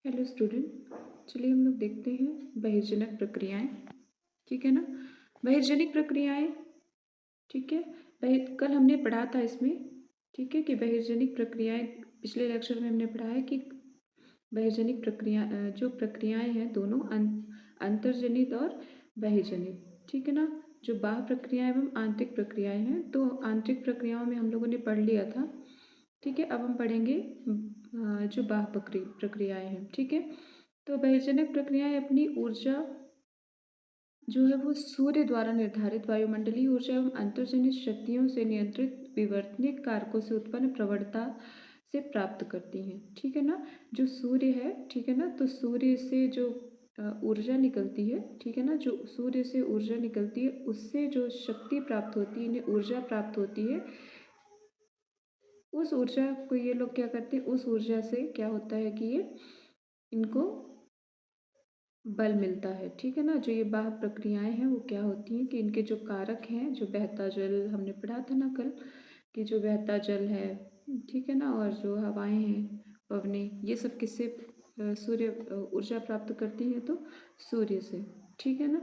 Hello student. चलिए हम लोग देखते हैं बहिर्जनक प्रक्रियाएं। ठीक है ना। बहिर्जनिक प्रक्रियाएं। ठीक है। कल हमने पढ़ा था इसमें। ठीक है कि बहिर्जनिक प्रक्रियाएं पिछले लेक्चर में हमने पढ़ा है कि बहिर्जनिक जो प्रक्रियाएं हैं दोनों अंतर्जनित और बहिर्जनित। ठीक है ना। जो बाह्य प्रक्रियाएं एवं आंतरिक प्रक्रियाएं हैं, तो आंतरिक प्रक्रियाओं में हम लोगों ने पढ़ लिया था। ठीक है। अब हम पढ़ेंगे जो बाह्य प्रक्रियाएं हैं। ठीक है। तो बहिर्जनक प्रक्रियाएं अपनी ऊर्जा जो है वो सूर्य द्वारा निर्धारित वायुमंडलीय ऊर्जा एवं अंतर्जनित शक्तियों से नियंत्रित विवर्तनिक कारकों से उत्पन्न प्रवणता से प्राप्त करती हैं। ठीक है ना। जो सूर्य है, ठीक है ना, तो सूर्य से जो ऊर्जा निकलती है, ठीक है ना, जो सूर्य से ऊर्जा निकलती है उससे जो शक्ति प्राप्त होती है, इन्हें ऊर्जा प्राप्त होती है। उस ऊर्जा को ये लोग क्या करते हैं, उस ऊर्जा से क्या होता है कि ये इनको बल मिलता है। ठीक है ना। जो ये बाह्य प्रक्रियाएं हैं वो क्या होती हैं कि इनके जो कारक हैं, जो बहता जल हमने पढ़ा था ना कल, कि जो बहता जल है, ठीक है ना, और जो हवाएं हैं, पवनें, ये सब किससे सूर्य ऊर्जा प्राप्त करती हैं, तो सूर्य से। ठीक है ना।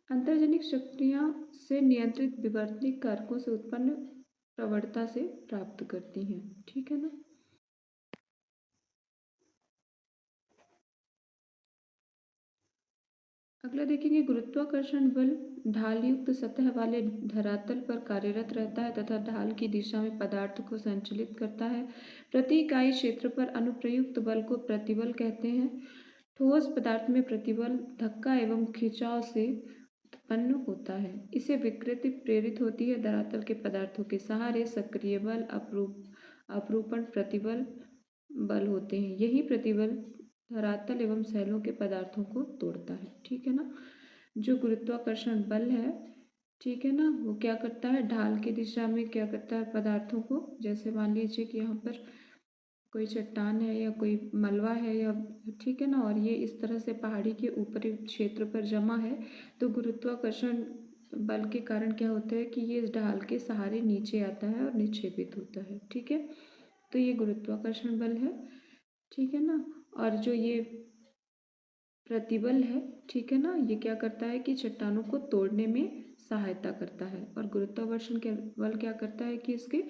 अंतर्जनिक शक्तियाँ से नियंत्रित विवर्तनिक कारकों से उत्पन्न प्रवणता से प्राप्त करती हैं। ठीक है ना। अगला देखेंगे, गुरुत्वाकर्षण बल ढाल युक्त सतह वाले धरातल पर कार्यरत रहता है तथा ढाल की दिशा में पदार्थ को संचालित करता है। प्रति इकाई क्षेत्र पर अनुप्रयुक्त बल को प्रतिबल कहते हैं। ठोस पदार्थ में प्रतिबल धक्का एवं खिंचाव से उत्पन्न होता है। इसे विकृति प्रेरित होती है। धरातल के पदार्थों के सहारे सक्रिय बल, अपरूपण प्रतिबल बल होते हैं। यही प्रतिबल धरातल एवं सैलों के पदार्थों को तोड़ता है। ठीक है ना। जो गुरुत्वाकर्षण बल है, ठीक है ना, वो क्या करता है, ढाल की दिशा में क्या करता है, पदार्थों को, जैसे मान लीजिए कि यहाँ पर कोई चट्टान है या कोई मलबा है या, ठीक है ना, और ये इस तरह से पहाड़ी के ऊपरी क्षेत्र पर जमा है, तो गुरुत्वाकर्षण बल के कारण क्या होता है कि ये इस ढाल के सहारे नीचे आता है और निक्षेपित होता है। ठीक है। तो ये गुरुत्वाकर्षण बल है। ठीक है ना। और जो ये प्रतिबल है, ठीक है ना, ये क्या करता है कि चट्टानों को तोड़ने में सहायता करता है। और गुरुत्वाकर्षण के बल क्या करता है कि इसके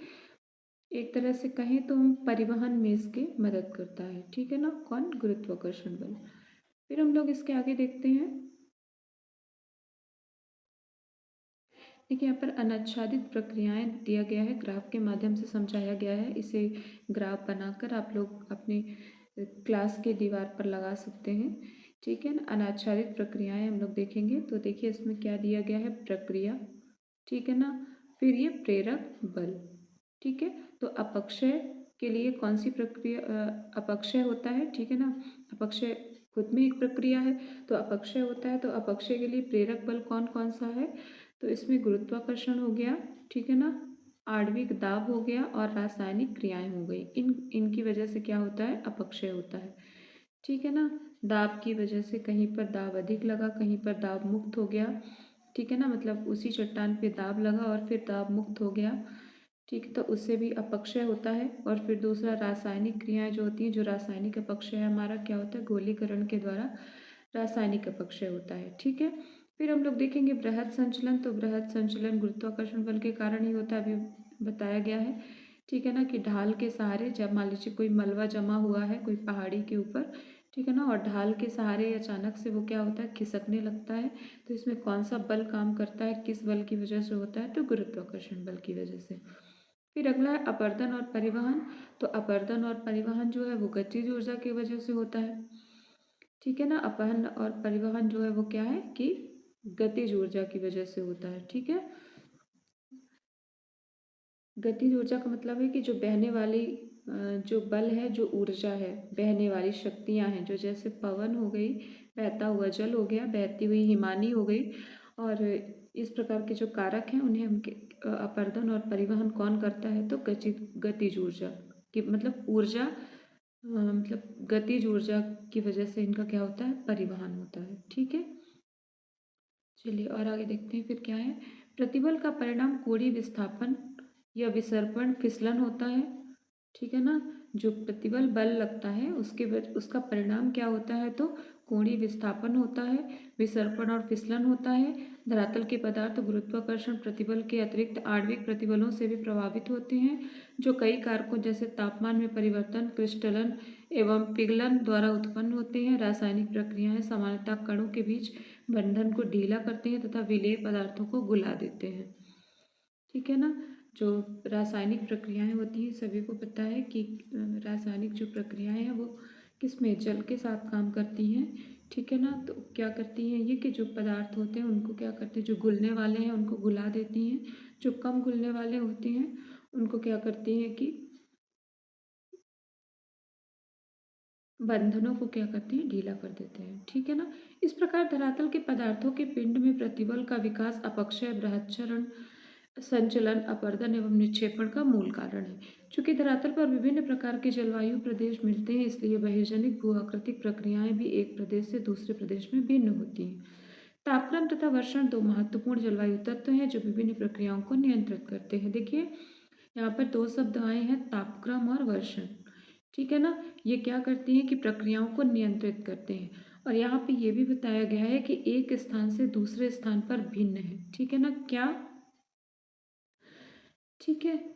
एक तरह से कहें तो हम परिवहन में इसके मदद करता है। ठीक है ना। कौन? गुरुत्वाकर्षण बल। फिर हम लोग इसके आगे देखते हैं। देखिए यहाँ पर अनाच्छादित प्रक्रियाएं दिया गया है, ग्राफ के माध्यम से समझाया गया है। इसे ग्राफ बनाकर आप लोग अपने क्लास के दीवार पर लगा सकते हैं। ठीक है ना। अनाच्छादित प्रक्रियाएं हम लोग देखेंगे तो देखिए इसमें क्या दिया गया है, प्रक्रिया, ठीक है ना, फिर ये प्रेरक बल। ठीक है। तो अपक्षय के लिए कौन सी प्रक्रिया, अपक्षय होता है, ठीक है ना। अपक्षय खुद में एक प्रक्रिया है, तो अपक्षय होता है, तो अपक्षय के लिए प्रेरक बल कौन कौन सा है, तो इसमें गुरुत्वाकर्षण हो गया, ठीक है ना, आणविक दाब हो गया और रासायनिक क्रियाएं हो गई। इनकी वजह से क्या होता है, अपक्षय होता है। ठीक है ना। दाब की वजह से कहीं पर दाब अधिक लगा, कहीं पर दाब मुक्त हो गया। ठीक है ना, मतलब उसी चट्टान पे दाब लगा और फिर दाब मुक्त हो गया। ठीक, तो उससे भी अपक्षय होता है। और फिर दूसरा रासायनिक क्रियाएं जो होती हैं, जो रासायनिक अपक्षय है हमारा क्या होता है, गोलीकरण के द्वारा रासायनिक अपक्षय होता है। ठीक है। फिर हम लोग देखेंगे बृहद संचलन। तो बृहद संचलन गुरुत्वाकर्षण बल के कारण ही होता है, अभी बताया गया है। ठीक है ना, कि ढाल के सहारे, जब मान लीजिए कोई मलबा जमा हुआ है कोई पहाड़ी के ऊपर, ठीक है ना, और ढाल के सहारे अचानक से वो क्या होता है, खिसकने लगता है, तो इसमें कौन सा बल काम करता है, किस बल की वजह से होता है, तो गुरुत्वाकर्षण बल की वजह से। फिर अगला है अपर्दन और परिवहन। तो अपर्दन और परिवहन जो है वो गतिज ऊर्जा की वजह से होता है। ठीक है ना। अपहरण और परिवहन जो है वो क्या है कि गतिज ऊर्जा की वजह से होता है। ठीक है। गतिज ऊर्जा का मतलब है कि जो बहने वाली जो बल है, जो ऊर्जा है, बहने वाली शक्तियां हैं, जो जैसे पवन हो गई, बहता हुआ जल हो गया, बहती हुई हिमानी हो गई, और इस प्रकार के जो कारक हैं उन्हें हम अपर्दन और परिवहन कौन करता है, तो गतिज ऊर्जा की, मतलब ऊर्जा, मतलब गतिज ऊर्जा की वजह से इनका क्या होता है, परिवहन होता है। ठीक है। चलिए और आगे देखते हैं फिर क्या है। प्रतिबल का परिणाम कोणीय विस्थापन या विसर्पण फिसलन होता है। ठीक है ना। जो प्रतिबल बल लगता है उसका परिणाम क्या होता है, तो कोणीय विस्थापन होता है, विसर्पण और फिसलन होता है। धरातल के पदार्थ गुरुत्वाकर्षण प्रतिबल के अतिरिक्त आणविक प्रतिबलों से भी प्रभावित होते हैं, जो कई कारकों जैसे तापमान में परिवर्तन, क्रिस्टलन एवं पिघलन द्वारा उत्पन्न होते हैं। रासायनिक प्रक्रियाएं सामान्यतः कणों के बीच बंधन को ढीला करते हैं तथा विलेय पदार्थों को गुला देते हैं। ठीक है ना। जो रासायनिक प्रक्रियाएं होती हैं, सभी को पता है कि रासायनिक जो प्रक्रियाएं हैं वो किसमें, जल के साथ काम करती हैं। ठीक है ना। तो क्या करती हैं ये कि जो पदार्थ होते हैं उनको क्या करते हैं, जो घुलने वाले हैं उनको घुला देती हैं, जो कम घुलने वाले होते हैं उनको क्या करती हैं कि बंधनों को क्या करते हैं, ढीला कर देते हैं। ठीक है ना। इस प्रकार धरातल के पदार्थों के पिंड में प्रतिबल का विकास अपक्षय, बृहच्छरण, संचलन, अपर्दन एवं निक्षेपण का मूल कारण है। चूंकि धरातल पर विभिन्न प्रकार के जलवायु प्रदेश मिलते हैं, इसलिए बहिर्जनिक भूआकृतिक प्रक्रियाएं भी एक प्रदेश से दूसरे प्रदेश में भिन्न होती हैं। तापक्रम तथा वर्षण दो महत्वपूर्ण जलवायु तत्व हैं जो विभिन्न प्रक्रियाओं को नियंत्रित करते हैं। देखिए यहाँ पर दो शब्द आए हैं, तापक्रम और वर्षण। ठीक है ना। ये क्या करती हैं कि प्रक्रियाओं को नियंत्रित करते हैं। और यहाँ पे ये भी बताया गया है कि एक स्थान से दूसरे स्थान पर भिन्न है। ठीक है ना। क्या, ठीक है,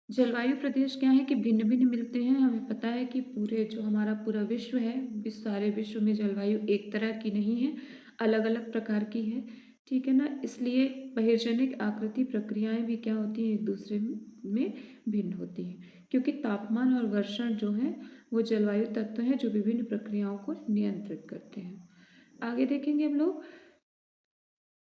जलवायु प्रदेश क्या है कि भिन्न भिन्न मिलते हैं। हमें पता है कि पूरे जो हमारा पूरा विश्व है, इस सारे विश्व में जलवायु एक तरह की नहीं है, अलग अलग प्रकार की है। ठीक है ना। इसलिए बहिर्जनिक आकृति प्रक्रियाएं भी क्या होती हैं, एक दूसरे में भिन्न होती हैं, क्योंकि तापमान और वर्षण जो है वो जलवायु तत्व हैं जो विभिन्न प्रक्रियाओं को नियंत्रित करते हैं। आगे देखेंगे हम लोग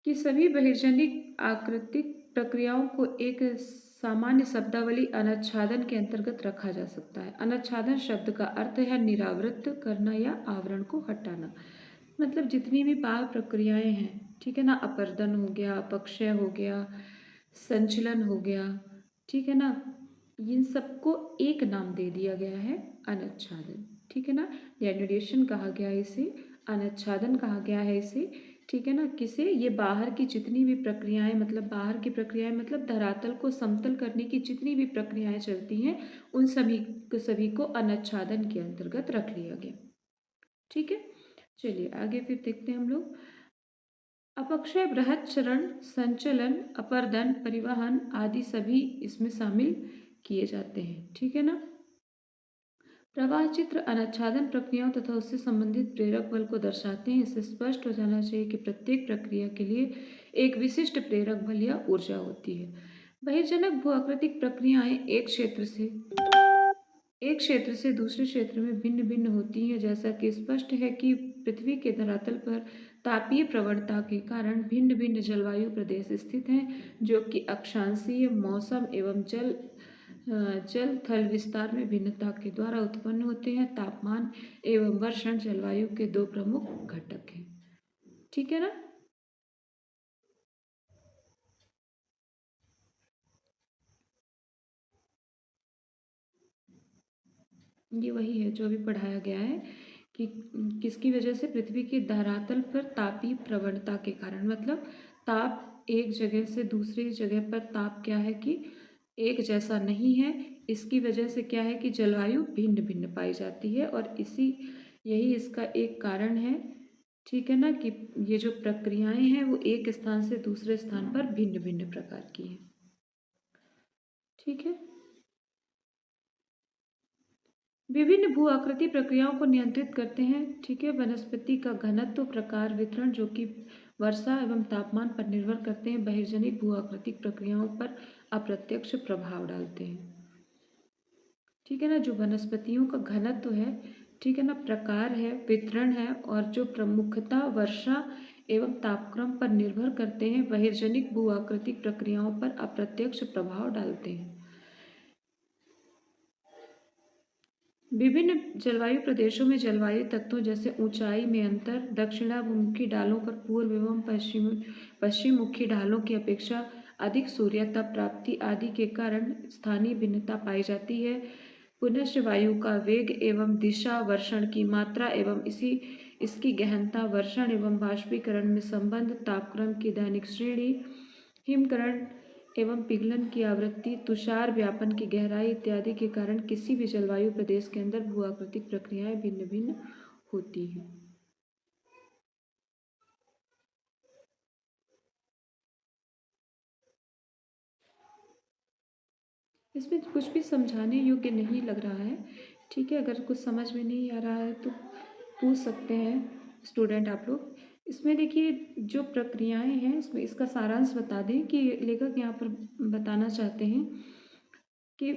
कि सभी बहिर्जनिक आकृतिक प्रक्रियाओं को एक सामान्य शब्दावली अनच्छादन के अंतर्गत रखा जा सकता है। अनच्छादन शब्द का अर्थ है निरावृत करना या आवरण को हटाना। मतलब जितनी भी बाह्य प्रक्रियाएं हैं, ठीक है ना, अपर्दन हो गया, अपक्षय हो गया, संचलन हो गया, ठीक है ना, इन सबको एक नाम दे दिया गया है, अनच्छादन। ठीक है ना। डेनुडेशन कहा गया है इसे, अनच्छादन कहा गया है इसे। ठीक है ना। किसे, ये बाहर की जितनी भी प्रक्रियाएं, मतलब बाहर की प्रक्रियाएं मतलब धरातल को समतल करने की जितनी भी प्रक्रियाएं चलती हैं उन सभी को अनच्छादन के अंतर्गत रख लिया गया। ठीक है। चलिए आगे फिर देखते हैं हम लोग। अपक्षय, बृहच्छरण, संचलन, अपर्दन, परिवहन आदि सभी इसमें शामिल किए जाते हैं। ठीक है ना। प्रवाह चित्र अनच्छादन प्रक्रियाओं तथा उससे संबंधित प्रेरक बल को दर्शाते हैं। इससे स्पष्ट हो जाना चाहिए कि प्रत्येक प्रक्रिया के लिए एक विशिष्ट प्रेरक बल या ऊर्जा होती है। बहिर्जनक भूआकृतिक प्रक्रियाएं एक क्षेत्र से दूसरे क्षेत्र में भिन्न भिन्न होती हैं। जैसा कि स्पष्ट है कि पृथ्वी के धरातल पर तापीय प्रवणता के कारण भिन्न भिन्न जलवायु प्रदेश स्थित हैं, जो कि अक्षांशीय, मौसम एवं जल थल विस्तार में भिन्नता के द्वारा उत्पन्न होते हैं। तापमान एवं वर्षण जलवायु के दो प्रमुख घटक हैं। ठीक है ना। ये वही है जो अभी पढ़ाया गया है कि किसकी वजह से, पृथ्वी के धरातल पर तापीय प्रवणता के कारण, मतलब ताप एक जगह से दूसरी जगह पर ताप क्या है कि एक जैसा नहीं है। इसकी वजह से क्या है कि जलवायु भिन्न भिन्न पाई जाती है और यही इसका एक कारण है। ठीक है ना। कि ये जो प्रक्रियाएं हैं वो एक स्थान से दूसरे स्थान पर भिन्न भिन्न प्रकार की हैं। ठीक है। विभिन्न भू आकृति प्रक्रियाओं को नियंत्रित करते हैं। ठीक है। वनस्पति का घनत्व, प्रकार, वितरण जो कि वर्षा एवं तापमान पर निर्भर करते हैं, बहिर्जनिक भू आकृतिक प्रक्रियाओं पर अप्रत्यक्ष प्रभाव डालते हैं। ठीक है ना। जो वनस्पतियों का घनत्व है, ठीक है ना, प्रकार है, वितरण है और जो प्रमुखता वर्षा एवं तापक्रम पर निर्भर करते हैं, बहिर्जनिक भू आकृतिक प्रक्रियाओं पर अप्रत्यक्ष प्रभाव डालते हैं। विभिन्न जलवायु प्रदेशों में जलवायु तत्वों जैसे ऊंचाई में अंतर, दक्षिणाभिमुखी ढालों पर पूर्व एवं पश्चिममुखी ढालों की अपेक्षा अधिक सूर्यता प्राप्ति आदि के कारण स्थानीय भिन्नता पाई जाती है। पुनश्च वायु का वेग एवं दिशा, वर्षण की मात्रा एवं इसकी गहनता, वर्षण एवं बाष्पीकरण में संबंध, तापक्रम की दैनिक श्रेणी, हिमकरण एवं पिघलन की आवृत्ति, तुषार व्यापन की गहराई इत्यादि के कारण किसी भी जलवायु प्रदेश के अंदर भूआकृतिक प्रक्रियाएं भिन्न भिन्न होती हैं। इसमें कुछ भी समझाने योग्य नहीं लग रहा है, ठीक है। अगर कुछ समझ में नहीं आ रहा है तो पूछ सकते हैं स्टूडेंट आप लोग। इसमें देखिए जो प्रक्रियाएं हैं इसमें इसका सारांश बता दें कि लेखक यहाँ पर बताना चाहते हैं कि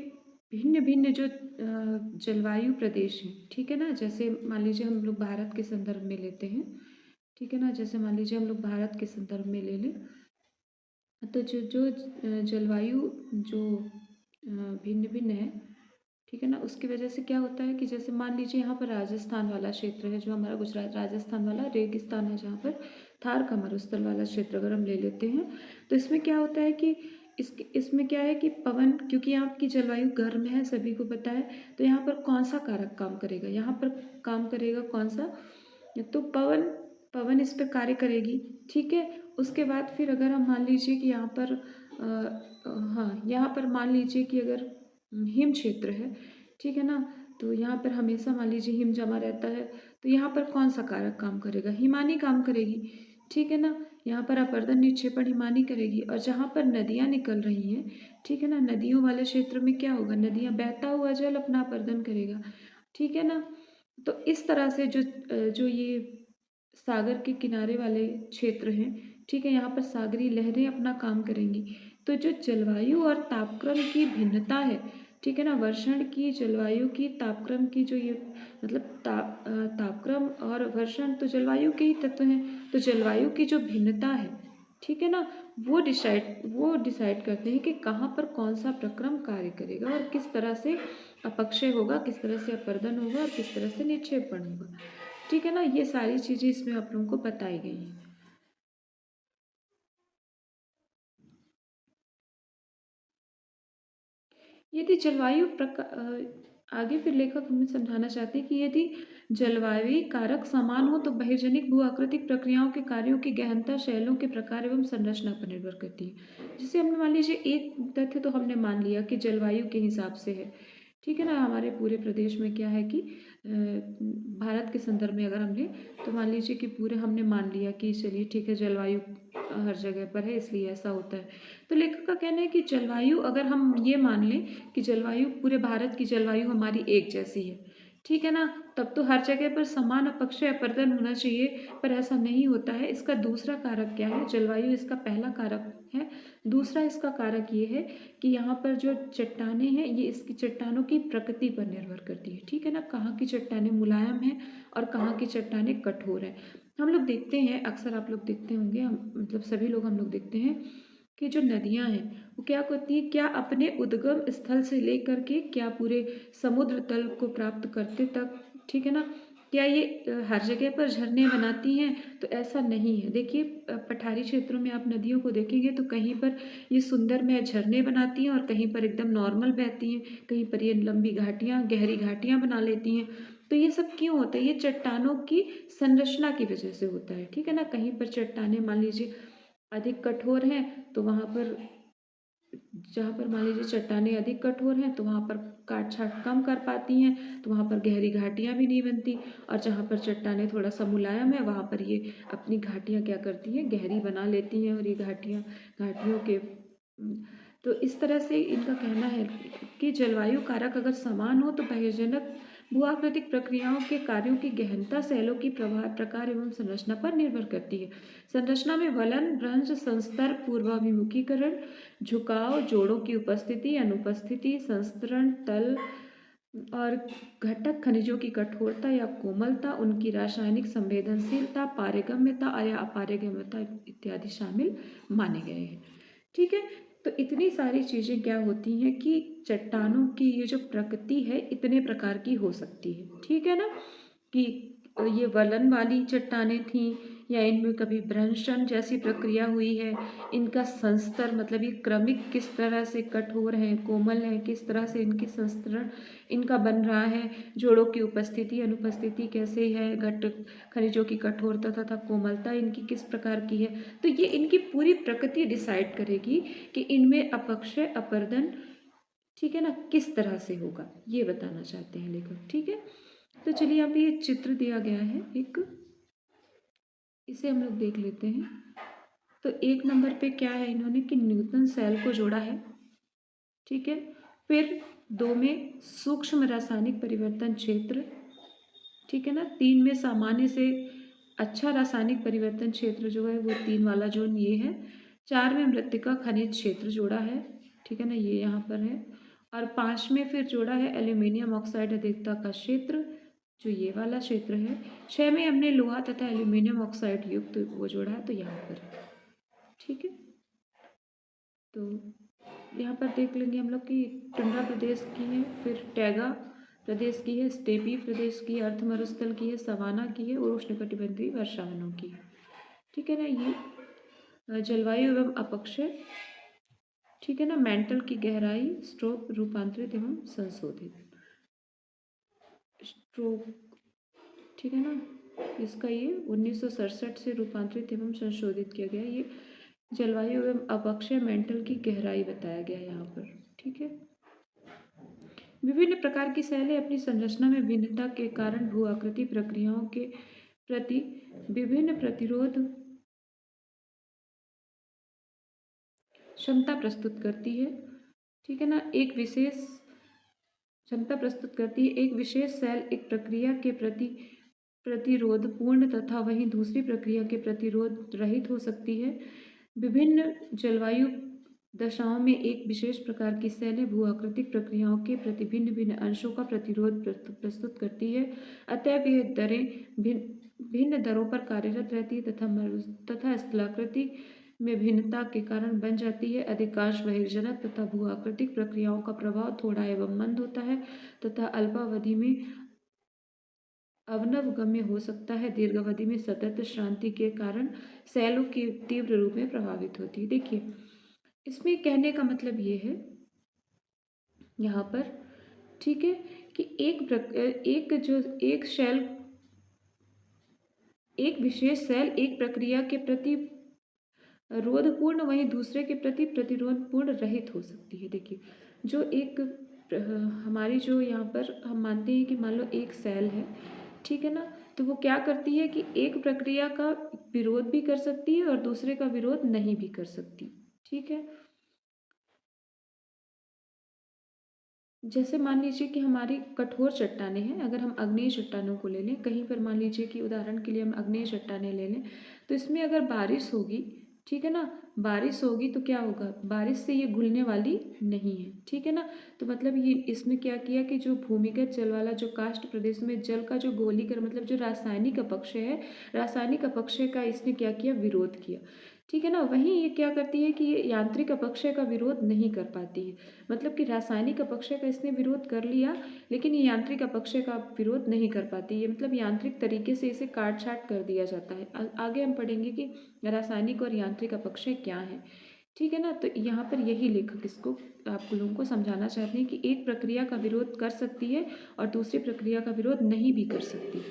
भिन्न भिन्न जो जलवायु प्रदेश हैं, ठीक है ना। जैसे मान लीजिए हम लोग भारत के संदर्भ में लेते हैं, ठीक है ना। जैसे मान लीजिए हम लोग भारत के संदर्भ में ले लें, तो जो जो जलवायु जो भिन्न भिन्न है, ठीक है ना, उसकी वजह से क्या होता है कि जैसे मान लीजिए यहाँ पर राजस्थान वाला क्षेत्र है, जो हमारा गुजरात राजस्थान वाला रेगिस्तान है, जहाँ पर थार का मरुस्थल वाला क्षेत्र अगर हम ले लेते हैं, तो इसमें क्या होता है कि इसमें क्या है कि पवन, क्योंकि यहाँ की जलवायु गर्म है सभी को पता है, तो यहाँ पर कौन सा कारक काम करेगा, यहाँ पर काम करेगा कौन सा, तो पवन, पवन इस पर कार्य करेगी, ठीक है। उसके बाद फिर अगर हम मान लीजिए कि यहाँ पर हाँ, यहाँ पर मान लीजिए कि अगर हिम क्षेत्र है, ठीक है ना, तो यहाँ पर हमेशा मान लीजिए हिम जमा रहता है, तो यहाँ पर कौन सा कारक काम करेगा, हिमानी काम करेगी, ठीक है ना। यहाँ पर अपरदन निक्षेपण हिमानी करेगी। और जहाँ पर नदियाँ निकल रही हैं, ठीक है ना, नदियों वाले क्षेत्र में क्या होगा, नदियाँ बहता हुआ जल अपना अपरदन करेगा, ठीक है ना। तो इस तरह से जो ये सागर के किनारे वाले क्षेत्र हैं, ठीक है, यहाँ पर सागरी लहरें अपना काम करेंगी। तो जो जलवायु और तापक्रम की भिन्नता है, ठीक है ना, वर्षण की, जलवायु की, तापक्रम की, जो ये मतलब तापक्रम और वर्षण तो जलवायु के ही तत्व हैं। तो जलवायु की जो भिन्नता है, ठीक है ना, वो डिसाइड करते हैं कि कहाँ पर कौन सा प्रक्रम कार्य करेगा और किस तरह से अपक्षय होगा, किस तरह से अपरदन होगा और किस तरह से निक्षेपण होगा, ठीक है ना। ये सारी चीज़ें इसमें आप लोगों को बताई गई हैं। यदि जलवायु आगे फिर लेखक हमें समझाना चाहते हैं कि यदि जलवायु कारक समान हो तो बहिर्जनिक भू आकृतिक प्रक्रियाओं के कार्यों की गहनता शैलों के प्रकार एवं संरचना पर निर्भर करती है। जैसे हमने मान लीजिए एक तथ्य तो हमने मान लिया कि जलवायु के हिसाब से है, ठीक है ना। हमारे पूरे प्रदेश में क्या है कि भारत के संदर्भ में अगर हम लें तो मान लीजिए कि पूरे हमने मान लिया कि चलिए ठीक है, जलवायु हर जगह पर है इसलिए ऐसा होता है। तो लेखक का कहना है कि जलवायु, अगर हम ये मान लें कि जलवायु, पूरे भारत की जलवायु हमारी एक जैसी है, ठीक है ना, तब तो हर जगह पर समान अपक्षय अपरदन होना चाहिए, पर ऐसा नहीं होता है। इसका दूसरा कारक क्या है, जलवायु इसका पहला कारक है। दूसरा इसका कारक ये है कि यहाँ पर जो चट्टानें हैं, ये इसकी चट्टानों की प्रकृति पर निर्भर करती है, ठीक है ना। कहाँ की चट्टानें मुलायम हैं और कहाँ की चट्टानें कठोर हैं। हम लोग देखते हैं, अक्सर आप लोग देखते होंगे, हम मतलब सभी लोग हम लोग देखते हैं कि जो नदियाँ हैं वो क्या करती हैं, क्या अपने उद्गम स्थल से लेकर के क्या पूरे समुद्र तल को प्राप्त करते तक, ठीक है ना, क्या ये हर जगह पर झरने बनाती हैं, तो ऐसा नहीं है। देखिए पठारी क्षेत्रों में आप नदियों को देखेंगे तो कहीं पर ये सुंदरमय झरने बनाती हैं और कहीं पर एकदम नॉर्मल बहती हैं, कहीं पर ये लंबी घाटियाँ, गहरी घाटियाँ बना लेती हैं। तो ये सब क्यों होता है, ये चट्टानों की संरचना की वजह से होता है, ठीक है ना। कहीं पर चट्टानें मान लीजिए अधिक कठोर हैं, तो वहाँ पर, जहाँ पर मान लीजिए चट्टानें अधिक कठोर हैं तो वहाँ पर काट छाट कम कर पाती हैं, तो वहाँ पर गहरी घाटियाँ भी नहीं बनती। और जहाँ पर चट्टानें थोड़ा सा मुलायम है वहाँ पर ये अपनी घाटियाँ क्या करती हैं, गहरी बना लेती हैं, और ये घाटियों के तो इस तरह से इनका कहना है कि जलवायु कारक अगर समान हो तो बहिर्जनक भूआकृतिक प्रक्रियाओं के कार्यों की गहनता शैलों की प्रकार एवं संरचना पर निर्भर करती है। संरचना में वलन, भ्रंश, संस्तर, पूर्वाभिमुखीकरण, झुकाव, जोड़ों की उपस्थिति, अनुपस्थिति, संस्तरण, तल और घटक खनिजों की कठोरता या कोमलता, उनकी रासायनिक संवेदनशीलता, पारगम्यता या अपारगम्यता इत्यादि शामिल माने गए हैं, ठीक है। तो इतनी सारी चीज़ें क्या होती हैं कि चट्टानों की ये जो प्रकृति है इतने प्रकार की हो सकती है, ठीक है ना। कि ये वलन वाली चट्टानें थीं, या इनमें कभी भ्रंशन जैसी प्रक्रिया हुई है, इनका संस्तर मतलब ये क्रमिक किस तरह से कठोर है, कोमल है, किस तरह से इनकी संस्तरण इनका बन रहा है, जोड़ों की उपस्थिति अनुपस्थिति कैसे है, घटक खनिजों की कठोरता तथा कोमलता इनकी किस प्रकार की है, तो ये इनकी पूरी प्रकृति डिसाइड करेगी कि इनमें अपक्षय अपर्दन, ठीक है ना, किस तरह से होगा, ये बताना चाहते हैं लेखक। ठीक है, तो चलिए यहाँ पे ये चित्र दिया गया है एक, इसे हम लोग देख लेते हैं। तो 1 नंबर पे क्या है, इन्होंने कि न्यूटन सेल को जोड़ा है। ठीक है, फिर 2 में सूक्ष्म रासायनिक परिवर्तन क्षेत्र, ठीक है ना। 3 में सामान्य से अच्छा रासायनिक परिवर्तन क्षेत्र जो है वो 3 वाला जोन ये है। 4 में मृत्तिका खनिज क्षेत्र जोड़ा है, ठीक है ना, ये यहाँ पर है। और 5 में फिर जोड़ा है एल्यूमिनियम ऑक्साइड अधिकता का क्षेत्र, जो ये वाला क्षेत्र है। 6 में हमने लोहा तथा एल्यूमिनियम ऑक्साइड युक्त वो जोड़ा है, तो यहाँ पर है। ठीक है, तो यहाँ पर देख लेंगे हम लोग कि टुंड्रा प्रदेश की है, फिर टैगा प्रदेश की है, स्टेपी प्रदेश की है, अर्ध मरुस्थल की है, सवाना की है और उष्णकटिबंधीय वर्षावनों की है। ठीक है ना, ये जलवायु एवं अपक्षय, ठीक है ना, मेंटल की गहराई, स्ट्रोक रूपांतरित एवं संशोधित, स्ट्रोक, ठीक है ना, इसका ये 1967 से रूपांतरित एवं संशोधित किया गया। ये जलवायु एवं अपक्षय मेंटल की गहराई बताया गया है यहाँ पर। ठीक है, विभिन्न प्रकार की शैलें अपनी संरचना में भिन्नता के कारण भू आकृति प्रक्रियाओं के प्रति विभिन्न प्रतिरोध क्षमता प्रस्तुत करती है। ठीक है ना, एक विशेष क्षमता प्रस्तुत करती है। एक विशेष सेल एक प्रक्रिया के प्रति प्रतिरोध पूर्ण तथा वहीं दूसरी प्रक्रिया के प्रतिरोध रहित हो सकती है। विभिन्न जलवायु दशाओं में एक विशेष प्रकार की शैलें भू आकृतिक प्रक्रियाओं के प्रति भिन्न भिन्न अंशों का प्रतिरोध प्रस्तुत करती है। अतः यह दरें भिन्न दरों पर कार्यरत रहती है तथा स्थलाकृति में भिन्नता के कारण बन जाती है। अधिकांश बहिर्जनक तथा भू आकृतिक प्रक्रियाओं का प्रभाव थोड़ा एवं मंद होता है तथा अल्पावधि में अवनवगम्य हो सकता है। दीर्घावधि में सतत श्रांति के कारण सेलों की तीव्र रूप में प्रभावित होती है। देखिए, इसमें कहने का मतलब ये है यहाँ पर, ठीक है, कि एक विशेष सेल एक प्रक्रिया के प्रति रोधपूर्ण वहीं दूसरे के प्रति प्रतिरोधपूर्ण रहित हो सकती है। देखिए, जो एक हमारी जो यहाँ पर हम मानते हैं कि मान लो एक सेल है, ठीक है ना, तो वो क्या करती है कि एक प्रक्रिया का विरोध भी कर सकती है और दूसरे का विरोध नहीं भी कर सकती। ठीक है, जैसे मान लीजिए कि हमारी कठोर चट्टानें हैं, अगर हम आग्नेय चट्टानों को ले लें, कहीं पर मान लीजिए कि उदाहरण के लिए हम आग्नेय चट्टानें ले लें, तो इसमें अगर बारिश होगी, ठीक है ना, बारिश होगी तो क्या होगा, बारिश से ये घुलने वाली नहीं है। ठीक है ना, तो मतलब ये इसमें क्या किया कि जो भूमिगत जल वाला जो काष्ठ प्रदेश में जल का जो गोलीकर मतलब जो रासायनिक अपक्षय है, रासायनिक अपक्षय का इसने क्या किया, विरोध किया। ठीक है ना, वहीं ये क्या करती है कि ये यांत्रिक अपक्षय का विरोध नहीं कर पाती है। मतलब कि रासायनिक अपक्षय का इसने विरोध कर लिया, लेकिन ये यांत्रिक अपक्षय का विरोध नहीं कर पाती है। मतलब यांत्रिक तरीके से इसे काट छाट कर दिया जाता है। आगे हम पढ़ेंगे कि रासायनिक और यांत्रिक अपक्षय क्या है। ठीक है ना, तो यहाँ पर यही लेखक इसको आप लोगों को समझाना चाहते हैं कि एक प्रक्रिया का विरोध कर सकती है और दूसरी प्रक्रिया का विरोध नहीं भी कर सकती।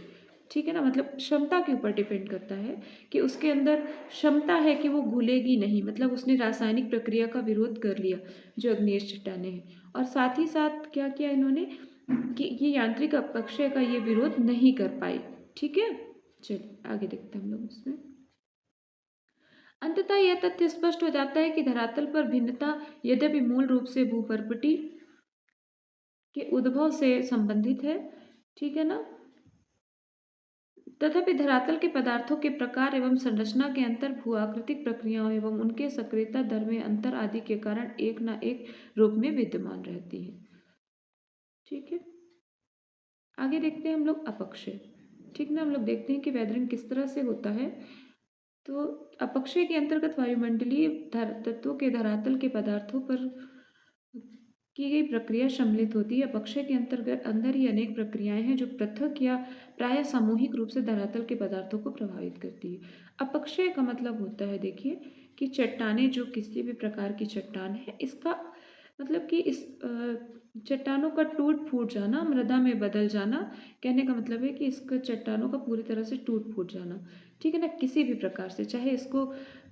ठीक है ना, मतलब क्षमता के ऊपर डिपेंड करता है कि उसके अंदर क्षमता है कि वो घुलेगी नहीं। मतलब उसने रासायनिक प्रक्रिया का विरोध कर लिया जो आग्नेय चट्टानें हैं, और साथ ही साथ क्या किया इन्होंने कि ये यांत्रिक अपक्षय का ये विरोध नहीं कर पाई। ठीक है, चलिए आगे देखते हैं हम लोग इसमें। अंततः यह तथ्य स्पष्ट हो जाता है कि धरातल पर भिन्नता यद्यपि मूल रूप से भूपर्पटी के उद्भव से संबंधित है, ठीक है ना, तथापि धरातल के पदार्थों के प्रकार एवं संरचना के अंतर, भू आकृतिक प्रक्रियाओं एवं उनके सक्रियता दर में अंतर आदि के कारण एक न एक रूप में विद्यमान रहती है। ठीक है, आगे देखते हैं हम लोग अपक्षय। ठीक ना, हम लोग देखते हैं कि वेदरिंग किस तरह से होता है। तो अपक्षय के अंतर्गत वायुमंडलीय तत्वों के धरातल के पदार्थों पर की गई प्रक्रिया सम्मिलित होती है। अपक्षय के अंतर्गत अंदर ही अनेक प्रक्रियाएं हैं जो पृथक या प्रायः सामूहिक रूप से धरातल के पदार्थों को प्रभावित करती है। अपक्षय का मतलब होता है, देखिए, कि चट्टानें जो किसी भी प्रकार की चट्टान है, इसका मतलब कि इस चट्टानों का टूट फूट जाना, मृदा में बदल जाना, कहने का मतलब है कि इसका चट्टानों का पूरी तरह से टूट फूट जाना, ठीक है ना, किसी भी प्रकार से, चाहे इसको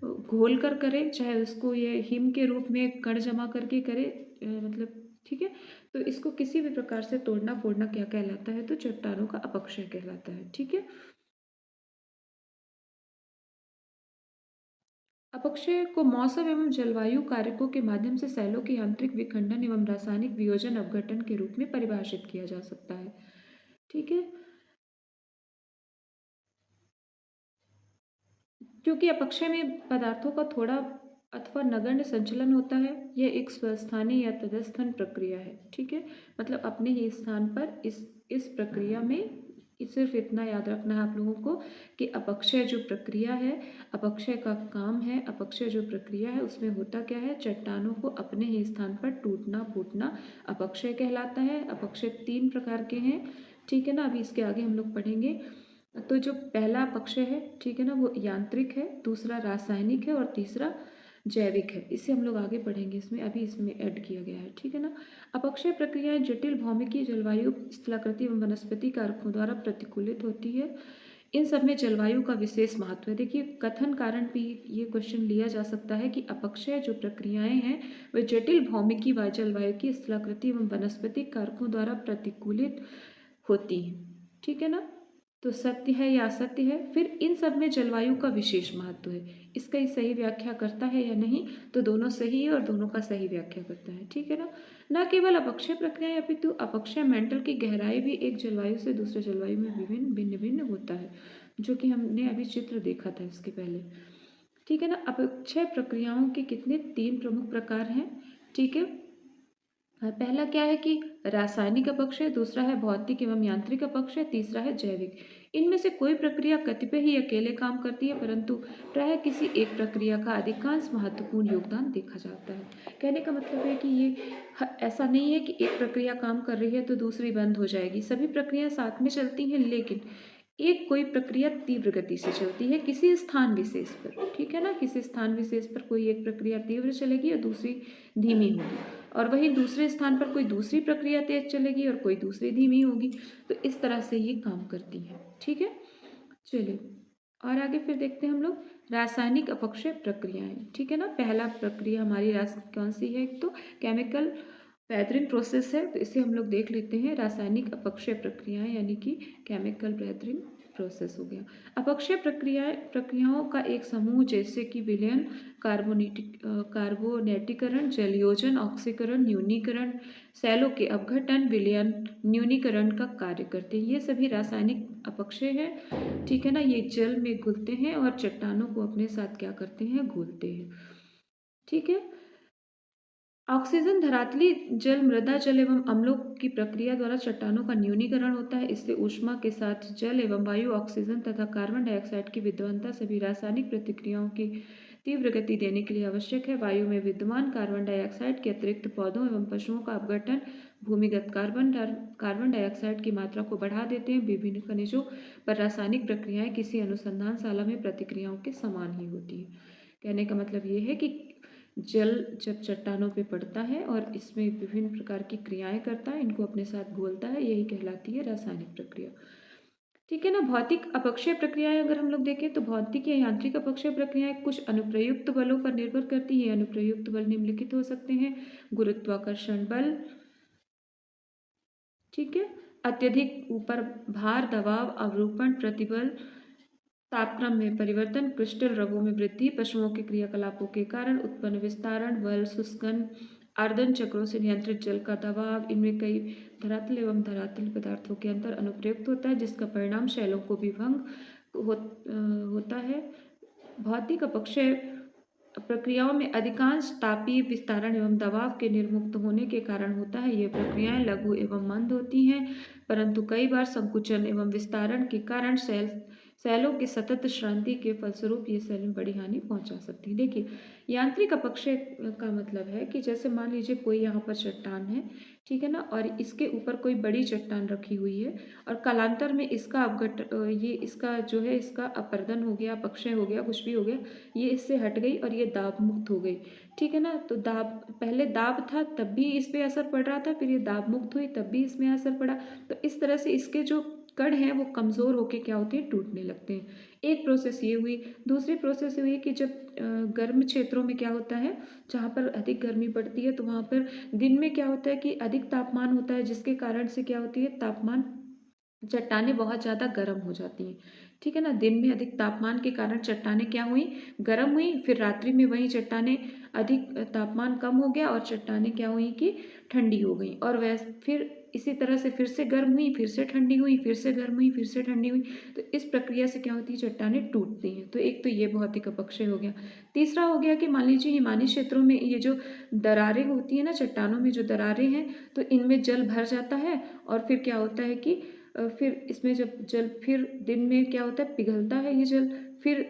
घोल कर करे, चाहे उसको ये हिम के रूप में कण जमा करके करे, मतलब, ठीक है। तो इसको किसी भी प्रकार से तोड़ना फोड़ना क्या कहलाता है, तो चट्टानों का अपक्षय कहलाता है, ठीक है। अपक्षय को मौसम एवं जलवायु कारकों के माध्यम से सेलों के यांत्रिक विखंडन एवं रासायनिक वियोजन अपघटन के रूप में परिभाषित किया जा सकता है, ठीक है। क्योंकि अपक्षय में पदार्थों का थोड़ा अथवा नगण्य संचलन होता है, यह एक स्वस्थानी या तटस्थन प्रक्रिया है, ठीक है। मतलब अपने ही स्थान पर इस प्रक्रिया में सिर्फ इतना याद रखना है आप लोगों को कि अपक्षय जो प्रक्रिया है, अपक्षय का काम है, अपक्षय जो प्रक्रिया है उसमें होता क्या है, चट्टानों को अपने ही स्थान पर टूटना फूटना अपक्षय कहलाता है। अपक्षय 3 प्रकार के हैं, ठीक है ना। अभी इसके आगे हम लोग पढ़ेंगे। तो जो पहला अपक्षय है, ठीक है ना, वो यांत्रिक है, दूसरा रासायनिक है और तीसरा जैविक है। इसे हम लोग आगे पढ़ेंगे, इसमें अभी इसमें ऐड किया गया है, ठीक है ना। अपक्षय प्रक्रियाएं जटिल भौमिकी, जलवायु, स्थलाकृति एवं वनस्पति कारकों द्वारा प्रतिकूलित होती है। इन सब में जलवायु का विशेष महत्व है। देखिए, कथन कारण भी ये क्वेश्चन लिया जा सकता है कि अपक्षय जो प्रक्रियाएं हैं वे जटिल भौमिकी व जलवायु की, स्थलाकृति एवं वनस्पति कारकों द्वारा प्रतिकूलित होती हैं, ठीक है ना। तो सत्य है या असत्य है। फिर इन सब में जलवायु का विशेष महत्व है, इसका ही सही व्याख्या करता है या नहीं, तो दोनों सही है और दोनों का सही व्याख्या करता है, ठीक है ना। न केवल अपक्षय प्रक्रिया अपितु अपक्षय मेंटल की गहराई भी एक जलवायु से दूसरे जलवायु में विभिन्न भिन्न भिन्न होता है, जो कि हमने अभी चित्र देखा था इसके पहले, ठीक है ना। अपक्षय प्रक्रियाओं के कितने 3 प्रमुख प्रकार हैं, ठीक है। पहला क्या है कि रासायनिक अपक्षय, दूसरा है भौतिक एवं यांत्रिक अपक्षय, तीसरा है जैविक। इनमें से कोई प्रक्रिया कतिपय ही अकेले काम करती है, परंतु प्रायः किसी एक प्रक्रिया का अधिकांश महत्वपूर्ण योगदान देखा जाता है। कहने का मतलब है कि ये ऐसा नहीं है कि एक प्रक्रिया काम कर रही है तो दूसरी बंद हो जाएगी, सभी प्रक्रियाएं साथ में चलती हैं, लेकिन एक कोई प्रक्रिया तीव्र गति से चलती है किसी स्थान विशेष पर, ठीक है ना। किसी स्थान विशेष पर कोई एक प्रक्रिया तीव्र चलेगी और दूसरी धीमी होगी, और वहीं दूसरे स्थान पर कोई दूसरी प्रक्रिया तेज चलेगी और कोई दूसरी धीमी होगी। तो इस तरह से ये काम करती है, ठीक है। चलिए और आगे फिर देखते हैं हम लोग रासायनिक अपक्षय प्रक्रियाएं, ठीक है ना। पहला प्रक्रिया हमारी कौन सी है, एक तो केमिकल ब्रेथिंग प्रोसेस है, तो इसे हम लोग देख लेते हैं। रासायनिक अपक्षय प्रक्रियाएं यानी कि केमिकल ब्रेथिंग प्रोसेस हो गया। अपक्षय प्रक्रियाओं का एक समूह जैसे कि विलयन, कार्बोनेटीकरण, जलयोजन, ऑक्सीकरण, न्यूनीकरण, सेलों के अपघटन, विलयन, न्यूनीकरण का कार्य करते हैं। ये सभी रासायनिक अपक्षय है, ठीक है ना। ये जल में घुलते हैं और चट्टानों को अपने साथ क्या करते हैं, घोलते हैं, ठीक है। ऑक्सीजन धरातली जल, मृदा जल एवं अम्लों की प्रक्रिया द्वारा चट्टानों का न्यूनीकरण होता है। इससे ऊष्मा के साथ जल एवं वायु, ऑक्सीजन तथा कार्बन डाइऑक्साइड की विद्वंता सभी रासायनिक प्रतिक्रियाओं की तीव्र गति देने के लिए आवश्यक है। वायु में विद्यमान कार्बन डाइऑक्साइड के अतिरिक्त पौधों एवं पशुओं का अपघटन भूमिगत कार्बन डाइऑक्साइड की मात्रा को बढ़ा देते हैं। विभिन्न खनिजों पर रासायनिक प्रक्रियाएं किसी अनुसंधानशाला में प्रतिक्रियाओं के समान ही होती है। कहने का मतलब ये है कि जल जब चट्टानों पे पड़ता है और इसमें विभिन्न प्रकार की क्रियाएं करता है, इनको अपने साथ घोलता है, यही कहलाती है रासायनिक प्रक्रिया, ठीक है ना। भौतिक अपक्षय प्रक्रियाएं अगर हम लोग देखें तो भौतिक या यांत्रिक अपक्षय प्रक्रियाएं कुछ अनुप्रयुक्त बलों पर निर्भर करती है। अनुप्रयुक्त बल निम्नलिखित हो सकते हैं: गुरुत्वाकर्षण बल, ठीक है, अत्यधिक ऊपर भार, दबाव, अवरूपण प्रतिबल, तापक्रम में परिवर्तन, क्रिस्टल रगों में वृद्धि, पशुओं के क्रियाकलापों के कारण उत्पन्न विस्तारण बल, शुष्कन आर्दन चक्रों से नियंत्रित जल का दबाव, इनमें कई धरातल एवं धरातल पदार्थों के अंतर अनुप्रयुक्त होता है, जिसका परिणाम शैलों को भी भंग होता है। भौतिक अपक्षय प्रक्रियाओं में अधिकांश तापीय विस्तारण एवं दबाव के निर्मुक्त होने के कारण होता है। ये प्रक्रियाएं लघु एवं मंद होती हैं, परंतु कई बार संकुचन एवं विस्तारण के कारण सेलों की सतत श्रांति के फलस्वरूप ये सेल में बड़ी हानि पहुंचा सकती है। देखिए, यांत्रिक अपक्षय का मतलब है कि जैसे मान लीजिए कोई यहाँ पर चट्टान है, ठीक है ना, और इसके ऊपर कोई बड़ी चट्टान रखी हुई है और कालांतर में इसका ये इसका जो है इसका अपर्दन हो गया, अपक्षय हो गया, कुछ भी हो गया, ये इससे हट गई और ये दाब मुक्त हो गई, ठीक है ना। तो दाब, पहले दाब था तब भी इस पे असर पड़ रहा था, फिर ये दाब मुक्त हुई तब भी इसमें असर पड़ा। तो इस तरह से इसके जो कण हैं वो कमज़ोर होके क्या होते हैं, टूटने लगते हैं। एक प्रोसेस ये हुई। दूसरी प्रोसेस ये हुई कि जब गर्म क्षेत्रों में क्या होता है, जहाँ पर अधिक गर्मी पड़ती है तो वहाँ पर दिन में क्या होता है कि अधिक तापमान होता है, जिसके कारण से क्या होती है, तापमान, चट्टानें बहुत ज़्यादा गर्म हो जाती हैं, ठीक है ना। दिन में अधिक तापमान के कारण चट्टानें क्या हुई, गर्म हुई, फिर रात्रि में वही चट्टानें, अधिक तापमान कम हो गया और चट्टानें क्या हुई कि ठंडी हो गई, और वैसे फिर इसी तरह से फिर से गर्म हुई, फिर से ठंडी हुई, फिर से गर्म हुई, फिर से ठंडी हुई। तो इस प्रक्रिया से क्या होती है, चट्टानें टूटती हैं। तो एक तो ये भौतिक अपक्षय हो गया। तीसरा हो गया कि मान लीजिए हिमानी क्षेत्रों में ये जो दरारें होती हैं ना, चट्टानों में जो दरारें हैं, तो इनमें जल भर जाता है और फिर क्या होता है कि फिर इसमें जब जल फिर दिन में क्या होता है, पिघलता है ये जल, फिर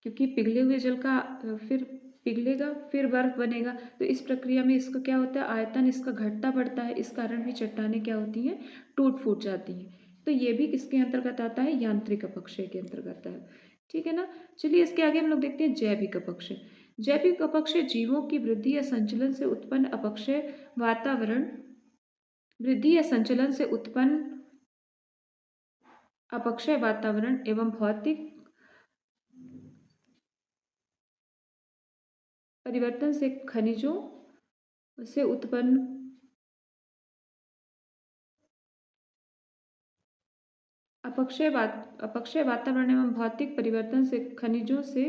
क्योंकि पिघले हुए जल का फिर पिघलेगा, फिर बर्फ बनेगा। तो इस प्रक्रिया में इसको क्या होता है, आयतन इसका घटता बढ़ता है, इस कारण भी चट्टानें क्या होती हैं, टूट फूट जाती हैं। तो ये भी किसके अंतर्गत आता है, यांत्रिक अपक्षय के अंतर्गत आता है, ठीक है ना। चलिए इसके आगे हम लोग देखते हैं जैविक अपक्षय। जैविक अपक्षय जीवों की वृद्धि या संचलन से उत्पन्न अपक्षय, वातावरण वृद्धि या संचलन से उत्पन्न अपक्षय, वातावरण एवं भौतिक परिवर्तन से खनिजों से उत्पन्न अपक्षय, वातावरण एवं भौतिक परिवर्तन से खनिजों से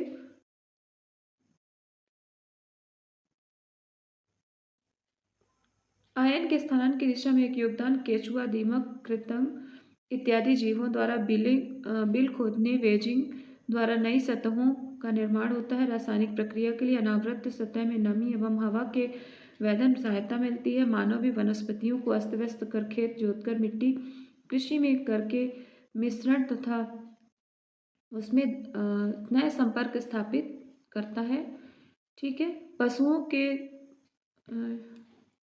आयन के स्थानांतरण की दिशा में एक योगदान केचुआ, दीमक, कृंतक इत्यादि जीवों द्वारा बिल खोदने, वेजिंग द्वारा नई सतहों का निर्माण होता है। रासायनिक प्रक्रिया के लिए अनावृत सतह में नमी एवं हवा के वैधन सहायता मिलती है। मानव भी वनस्पतियों को अस्त व्यस्त कर, खेत जोतकर, मिट्टी कृषि में करके मिश्रण तथा उसमें नए संपर्क स्थापित करता है, ठीक है। पशुओं के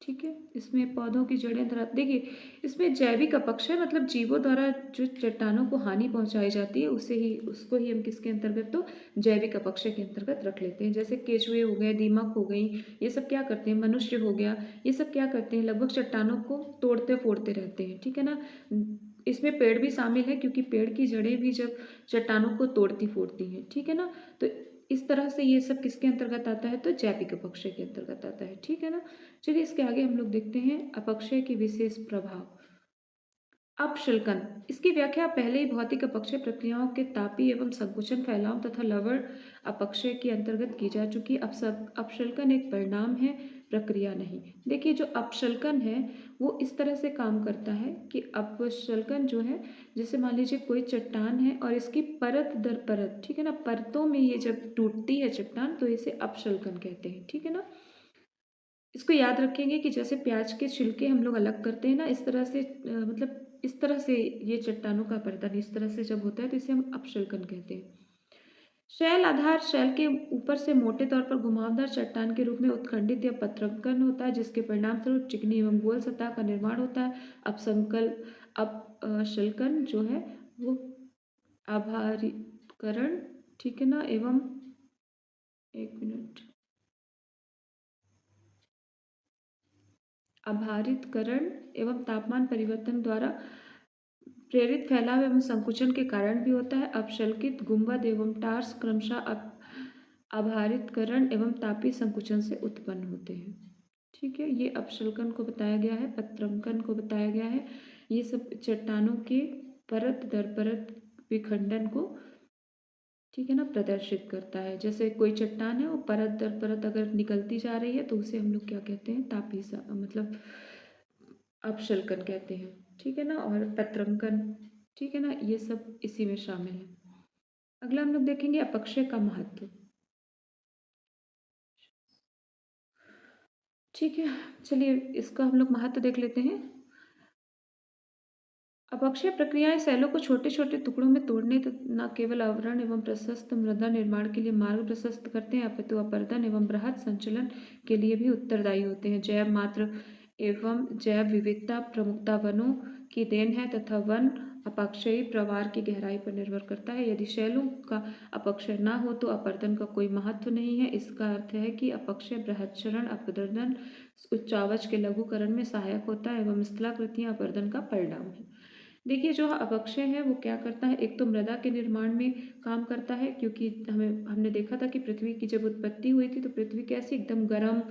ठीक है, इसमें पौधों की जड़ें धरा, देखिए इसमें जैविक अपक्षय मतलब जीवों द्वारा जो चट्टानों को हानि पहुंचाई जाती है उसे ही, उसको ही हम किसके अंतर्गत, तो जैविक अपक्षय के अंतर्गत रख लेते हैं। जैसे केचुए हो गए, दीमक हो गई, ये सब क्या करते हैं, मनुष्य हो गया, ये सब क्या करते हैं, लगभग चट्टानों को तोड़ते फोड़ते रहते हैं, ठीक है ना। इसमें पेड़ भी शामिल है क्योंकि पेड़ की जड़ें भी जब चट्टानों को तोड़ती फोड़ती हैं, ठीक है ना। तो इस तरह से ये सब किसके अंतर्गत आता है, तो जैविक अपक्षय के अंतर्गत आता है, ठीक है ना। चलिए इसके आगे हम लोग देखते हैं अपक्षय के विशेष प्रभाव। अपशल्कन, इसकी व्याख्या पहले ही भौतिक अपक्षय प्रक्रियाओं के तापीय एवं संकुचन, फैलाव तथा लवण अपक्षय के अंतर्गत की जा चुकी। अपशल्कन एक परिणाम है, प्रक्रिया नहीं। देखिए जो अपशल्कन है वो इस तरह से काम करता है कि अपशल्कन जो है, जैसे मान लीजिए कोई चट्टान है और इसकी परत दर परत, ठीक है ना, परतों में ये जब टूटती है चट्टान तो इसे अपशल्कन कहते हैं, ठीक है ना। इसको याद रखेंगे कि जैसे प्याज के छिलके हम लोग अलग करते हैं ना, इस तरह से मतलब इस तरह से ये चट्टानों का अपरदन इस तरह से जब होता है तो इसे हम अपशल्कन कहते हैं। शैल आधार, शैल के ऊपर से मोटे तौर पर घुमावदार चट्टान के रूप में उत्खंडित या पत्रांकन होता है, जिसके परिणाम स्वरूप चिकनी एवं गोल सतह का निर्माण होता है। अपशल्कन जो है वो आभारीकरण, ठीक है ना, एवं एक मिनट, आभारितकरण एवं तापमान परिवर्तन द्वारा प्रेरित फैलाव एवं संकुचन के कारण भी होता है। अपशल्कित गुंबद एवं टार्स क्रमशः आभारितकरण एवं तापीय संकुचन से उत्पन्न होते हैं, ठीक है। ये अपशल्कन को बताया गया है, पत्रांकन को बताया गया है। ये सब चट्टानों के परत दर परत विखंडन को, ठीक है ना, प्रदर्शित करता है। जैसे कोई चट्टान है वो परत दर परत अगर निकलती जा रही है तो उसे हम लोग क्या कहते हैं, तापीय मतलब अपशल्कन कहते हैं, ठीक है ना, और पत्रांकन, ठीक है ना, ये सब इसी में शामिल है। अगला हम लोग देखेंगे अपक्षय का महत्व, ठीक है। चलिए इसका हम लोग महत्व देख लेते हैं। अपक्षय प्रक्रियाएं सेलों को छोटे छोटे टुकड़ों में तोड़ने न केवल आवरण एवं प्रशस्त मृदा निर्माण के लिए मार्ग प्रशस्त करते हैं, अपितु अपर्दन एवं बृहद संचलन के लिए भी उत्तरदायी होते हैं। जैव मात्र एवं जैव विविधता प्रमुखता वनों की देन है तथा वन अपक्षयी प्रवाह की गहराई पर निर्भर करता है। यदि शैलों का अपक्षय न हो तो अपर्दन का कोई महत्व नहीं है। इसका अर्थ है कि अपक्षय बृहदशरण अपवर्दन उच्चावच के लघुकरण में सहायक होता है एवं स्थलाकृतियां अपर्दन का परिणाम है। देखिए, जो अपक्षय है वो क्या करता है, एक तो मृदा के निर्माण में काम करता है, क्योंकि हमने देखा था कि पृथ्वी की जब उत्पत्ति हुई थी तो पृथ्वी कैसी एकदम गर्म,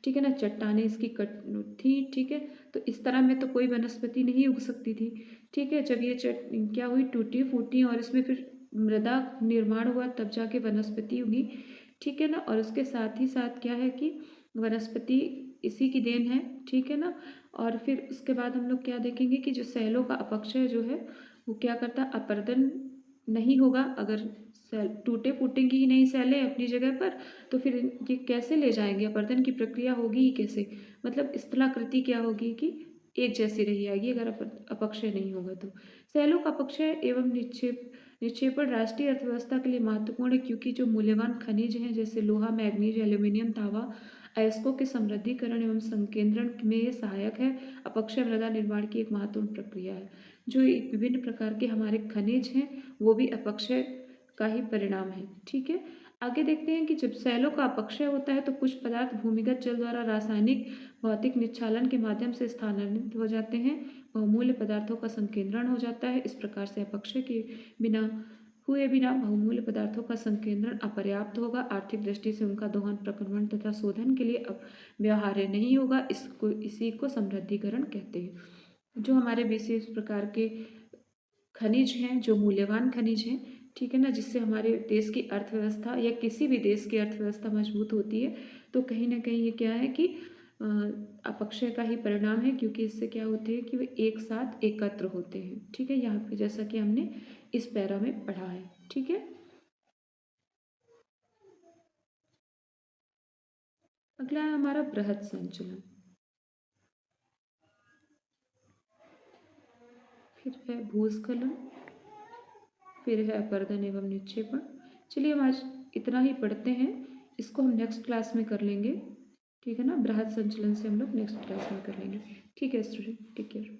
ठीक है ना, चट्टानें इसकी कट थी, ठीक है। तो इस तरह में तो कोई वनस्पति नहीं उग सकती थी, ठीक है। जब ये क्या हुई, टूटी फूटी और इसमें फिर मृदा निर्माण हुआ तब जाके वनस्पति उगी, ठीक है ना। और उसके साथ ही साथ क्या है कि वनस्पति इसी की देन है, ठीक है ना। और फिर उसके बाद हम लोग क्या देखेंगे कि जो सेलों का अपक्षय जो है वो क्या करता है, अपर्दन नहीं होगा। अगर सेल टूटे फूटेंगी ही नहीं सेलें अपनी जगह पर, तो फिर ये कैसे ले जाएंगे, अपर्दन की प्रक्रिया होगी ही कैसे, मतलब स्थलाकृति क्या होगी कि एक जैसी रही आएगी अगर अपक्षय नहीं होगा तो। सेलों का अपक्षय एवं निक्षेपण राष्ट्रीय अर्थव्यवस्था के लिए महत्वपूर्ण है, क्योंकि जो मूल्यवान खनिज हैं जैसे लोहा, मैग्नीज, एल्यूमिनियम, तांबा, अयस्कों के समृद्धिकरण एवं संकेंद्रण में ये सहायक है। अपक्षय मृदा निर्माण की एक महत्वपूर्ण प्रक्रिया है। जो विभिन्न प्रकार के हमारे खनिज हैं वो भी अपक्षय का ही परिणाम है, ठीक है। आगे देखते हैं कि जब सेलों का अपक्षय होता है तो कुछ पदार्थ भूमिगत जल द्वारा रासायनिक भौतिक निच्छालन के माध्यम से स्थानांतरित हो जाते हैं। बहुमूल्य पदार्थों का संकेंद्रण हो जाता है। इस प्रकार से अपक्षय के बिना बहुमूल्य पदार्थों का संकेंद्रण अपर्याप्त होगा। आर्थिक दृष्टि से उनका दोहन, प्रक्रमण तथा शोधन के लिए अब व्यवहार्य नहीं होगा। इसी को समृद्धिकरण कहते हैं। जो हमारे विशेष प्रकार के खनिज हैं, जो मूल्यवान खनिज हैं, ठीक है ना, जिससे हमारे देश की अर्थव्यवस्था या किसी भी देश की अर्थव्यवस्था मजबूत होती है, तो कहीं ना कहीं ये क्या है कि अपक्षय का ही परिणाम है, क्योंकि इससे क्या होते हैं कि वे एक साथ एकत्र होते हैं, ठीक है। यहाँ पे जैसा कि हमने इस पैरा में पढ़ा है, ठीक है। अगला है हमारा बृहद संचलन, फिर है भूस्खलन, फिर है अपर्दन एवं निक्षेपण। चलिए हम आज इतना ही पढ़ते हैं, इसको हम नेक्स्ट क्लास में कर लेंगे, ठीक है ना। बृहद संचलन से हम लोग नेक्स्ट क्लास में कर लेंगे, ठीक है स्टूडेंट, टेक केयर।